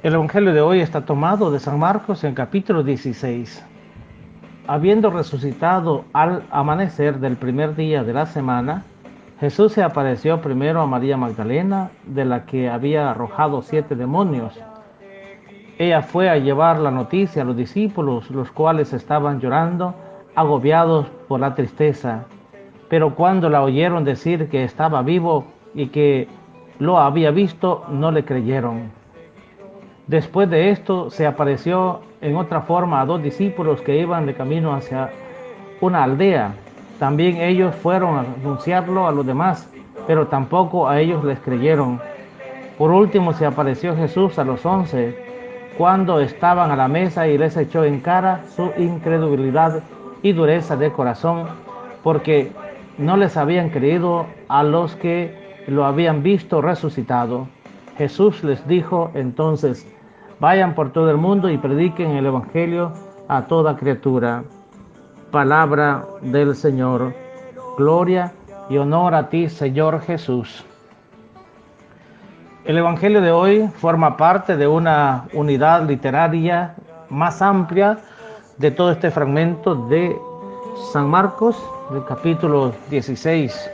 El Evangelio de hoy está tomado de San Marcos en capítulo 16. Habiendo resucitado al amanecer del primer día de la semana, Jesús se apareció primero a María Magdalena, de la que había arrojado 7 demonios. Ella fue a llevar la noticia a los discípulos, los cuales estaban llorando, agobiados por la tristeza. Pero cuando la oyeron decir que estaba vivo y que lo había visto, no le creyeron. Después de esto se apareció en otra forma a 2 discípulos que iban de camino hacia una aldea. También ellos fueron a anunciarlo a los demás, pero tampoco a ellos les creyeron. Por último se apareció Jesús a los 11, cuando estaban a la mesa, y les echó en cara su incredulidad y dureza de corazón, porque no les habían creído a los que lo habían visto resucitado. Jesús les dijo entonces: vayan por todo el mundo y prediquen el Evangelio a toda criatura. Palabra del Señor. Gloria y honor a ti, Señor Jesús. El Evangelio de hoy forma parte de una unidad literaria más amplia de todo este fragmento de San Marcos, del capítulo 16,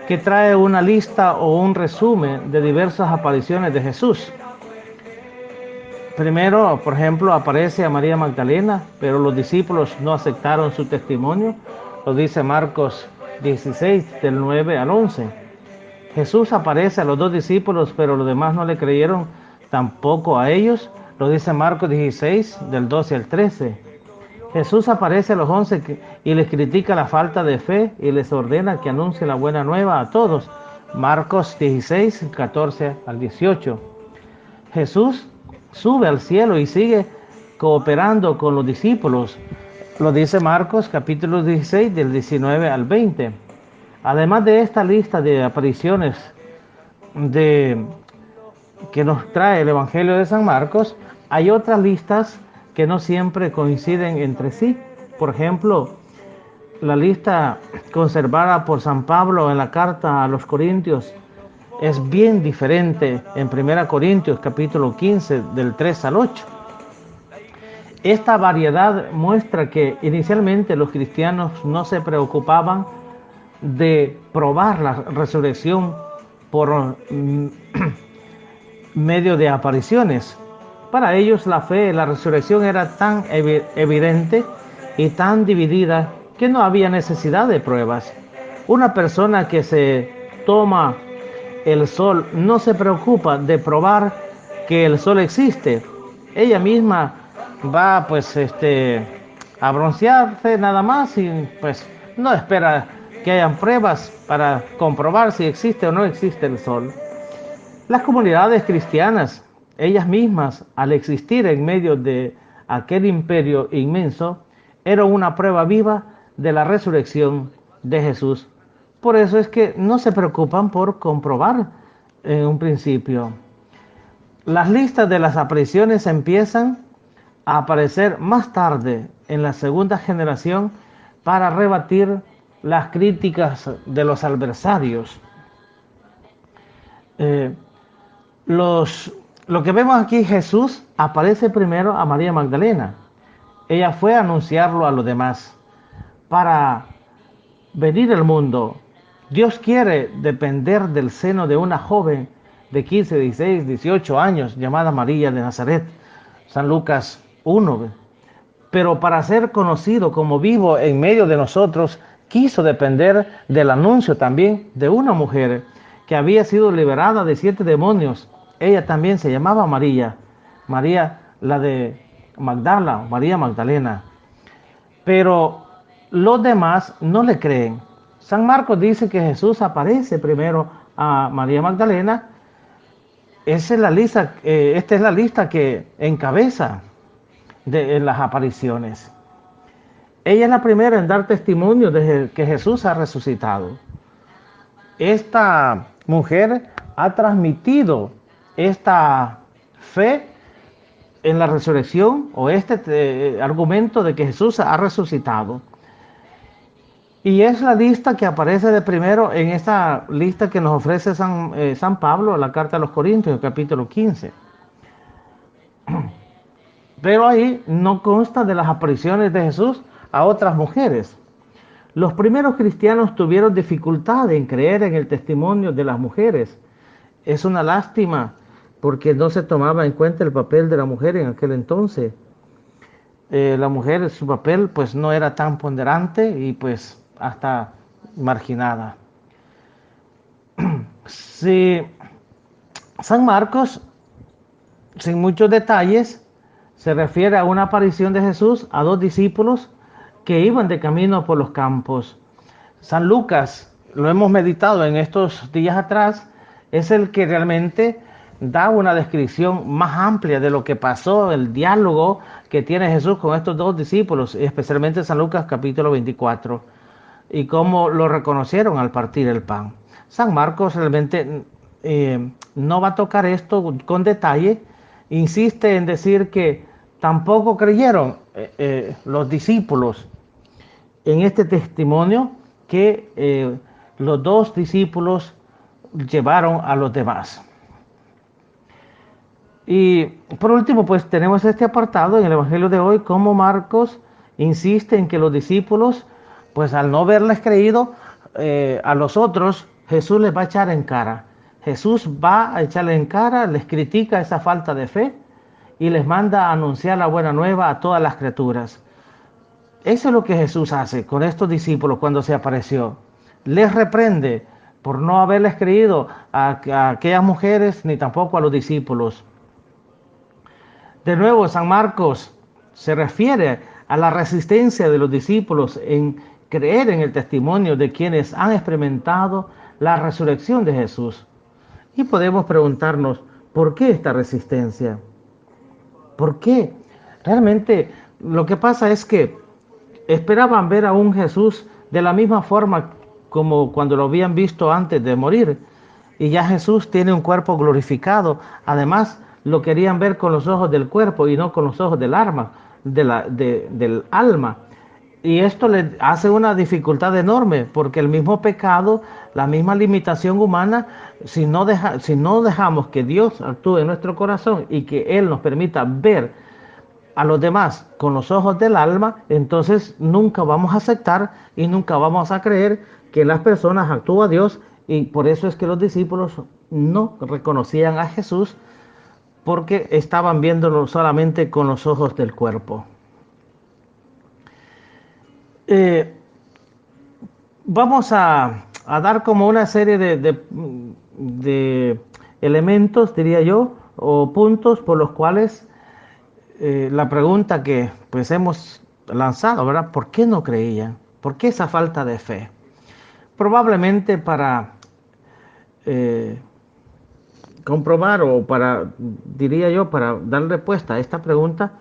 que trae una lista o un resumen de diversas apariciones de Jesús. Primero, por ejemplo, aparece a María Magdalena, pero los discípulos no aceptaron su testimonio. Lo dice Marcos 16, del 9 al 11. Jesús aparece a los 2 discípulos, pero los demás no le creyeron tampoco a ellos. Lo dice Marcos 16, del 12 al 13. Jesús aparece a los 11 y les critica la falta de fe y les ordena que anuncien la buena nueva a todos. Marcos 16, 14 al 18. Jesús sube al cielo y sigue cooperando con los discípulos. Lo dice Marcos capítulo 16, del 19 al 20. Además de esta lista de apariciones que nos trae el Evangelio de San Marcos, hay otras listas que no siempre coinciden entre sí. Por ejemplo, la lista conservada por San Pablo en la carta a los Corintios es bien diferente en 1 Corintios capítulo 15, del 3 al 8. Esta variedad muestra que inicialmente los cristianos no se preocupaban de probar la resurrección por medio de apariciones. Para ellos la fe en la resurrección era tan evidente y tan dividida que no había necesidad de pruebas. Una persona que se toma el sol no se preocupa de probar que el sol existe. Ella misma va a broncearse nada más y pues no espera que hayan pruebas para comprobar si existe o no existe el sol. Las comunidades cristianas, ellas mismas, al existir en medio de aquel imperio inmenso, eran una prueba viva de la resurrección de Jesús. Por eso es que no se preocupan por comprobar en un principio. Las listas de las apariciones empiezan a aparecer más tarde en la segunda generación para rebatir las críticas de los adversarios. Lo que vemos aquí, Jesús aparece primero a María Magdalena. Ella fue a anunciarlo a los demás para venir al mundo. Dios quiere depender del seno de una joven de 15, 16, 18 años llamada María de Nazaret. San Lucas 1. Pero para ser conocido como vivo en medio de nosotros, quiso depender del anuncio también de una mujer que había sido liberada de 7 demonios. Ella también se llamaba María, María la de Magdala, María Magdalena. Pero los demás no le creen. San Marcos dice que Jesús aparece primero a María Magdalena. Esta es la lista que encabeza en las apariciones. Ella es la primera en dar testimonio de que Jesús ha resucitado. Esta mujer ha transmitido esta fe en la resurrección o argumento de que Jesús ha resucitado. Y es la lista que aparece de primero en esta lista que nos ofrece San Pablo, la carta a los Corintios, capítulo 15. Pero ahí no consta de las apariciones de Jesús a otras mujeres. Los primeros cristianos tuvieron dificultad en creer en el testimonio de las mujeres. Es una lástima porque no se tomaba en cuenta el papel de la mujer en aquel entonces. La mujer, su papel pues no era tan ponderante y pues hasta marginada. Si San Marcos, sin muchos detalles, se refiere a una aparición de Jesús a dos discípulos que iban de camino por los campos. San Lucas, lo hemos meditado en estos días atrás, es el que realmente da una descripción más amplia de lo que pasó, el diálogo que tiene Jesús con estos dos discípulos, especialmente San Lucas capítulo 24, y cómo lo reconocieron al partir el pan. San Marcos realmente no va a tocar esto con detalle, insiste en decir que tampoco creyeron los discípulos en este testimonio que los dos discípulos llevaron a los demás. Y por último, pues tenemos este apartado en el Evangelio de hoy, cómo Marcos insiste en que los discípulos, pues al no haberles creído a los otros, Jesús les va a echar en cara. Jesús va a echarle en cara, les critica esa falta de fe y les manda a anunciar la buena nueva a todas las criaturas. Eso es lo que Jesús hace con estos discípulos cuando se apareció. Les reprende por no haberles creído a aquellas mujeres ni tampoco a los discípulos. De nuevo, San Marcos se refiere a la resistencia de los discípulos en creer en el testimonio de quienes han experimentado la resurrección de Jesús. Y podemos preguntarnos, ¿por qué esta resistencia? ¿Por qué? Realmente lo que pasa es que esperaban ver a un Jesús de la misma forma como cuando lo habían visto antes de morir. Y ya Jesús tiene un cuerpo glorificado. Además, lo querían ver con los ojos del cuerpo y no con los ojos del alma. Y esto le hace una dificultad enorme, porque el mismo pecado, la misma limitación humana, si no dejamos que Dios actúe en nuestro corazón y que Él nos permita ver a los demás con los ojos del alma, entonces nunca vamos a aceptar y nunca vamos a creer que las personas actúan a Dios. Y por eso es que los discípulos no reconocían a Jesús, porque estaban viéndolo solamente con los ojos del cuerpo. Vamos a dar como una serie de elementos, diría yo, o puntos por los cuales la pregunta que pues hemos lanzado, ¿verdad? ¿Por qué no creían? ¿Por qué esa falta de fe? Probablemente para comprobar o diría yo, para dar respuesta a esta pregunta,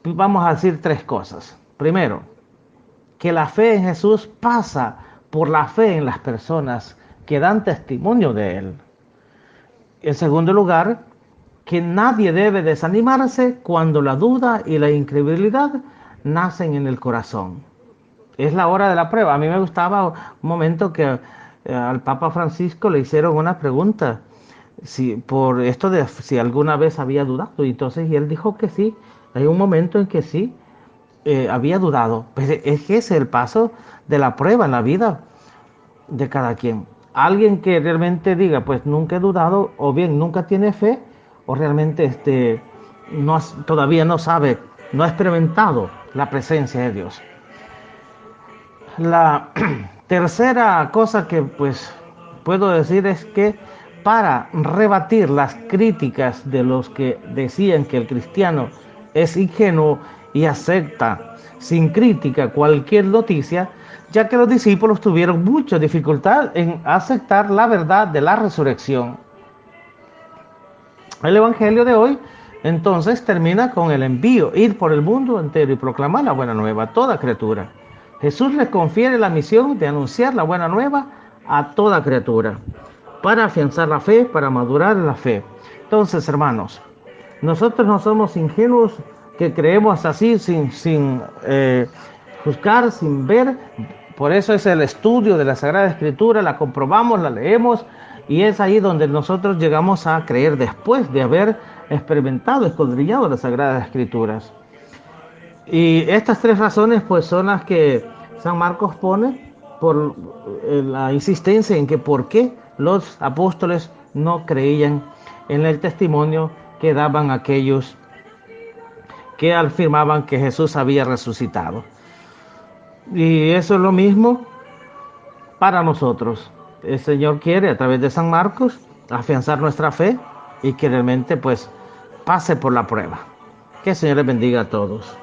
vamos a decir tres cosas. Primero, que la fe en Jesús pasa por la fe en las personas que dan testimonio de Él. En segundo lugar, que nadie debe desanimarse cuando la duda y la incredulidad nacen en el corazón. Es la hora de la prueba. A mí me gustaba un momento que al Papa Francisco le hicieron una pregunta por esto de si alguna vez había dudado, y entonces él dijo que sí. Hay un momento en que sí había dudado. Pues es que ese es el paso de la prueba en la vida de cada quien. Alguien que realmente diga, pues nunca he dudado, o bien nunca tiene fe, o realmente todavía no sabe, no ha experimentado la presencia de Dios. La tercera cosa que pues puedo decir es que para rebatir las críticas de los que decían que el cristiano es ingenuo y acepta sin crítica cualquier noticia, ya que los discípulos tuvieron mucha dificultad en aceptar la verdad de la resurrección. El Evangelio de hoy entonces termina con el envío, ir por el mundo entero y proclamar la buena nueva a toda criatura. Jesús les confiere la misión de anunciar la buena nueva a toda criatura, para afianzar la fe, para madurar la fe. Entonces, hermanos, nosotros no somos ingenuos que creemos así sin juzgar, sin ver. Por eso es el estudio de la Sagrada Escritura, la comprobamos, la leemos y es ahí donde nosotros llegamos a creer después de haber experimentado, escudriñado las Sagradas Escrituras. Y estas tres razones pues son las que San Marcos pone por la insistencia en que por qué los apóstoles no creían en el testimonio que daban aquellos que afirmaban que Jesús había resucitado. Y eso es lo mismo para nosotros. El Señor quiere a través de San Marcos afianzar nuestra fe y que realmente pues pase por la prueba. Que el Señor les bendiga a todos.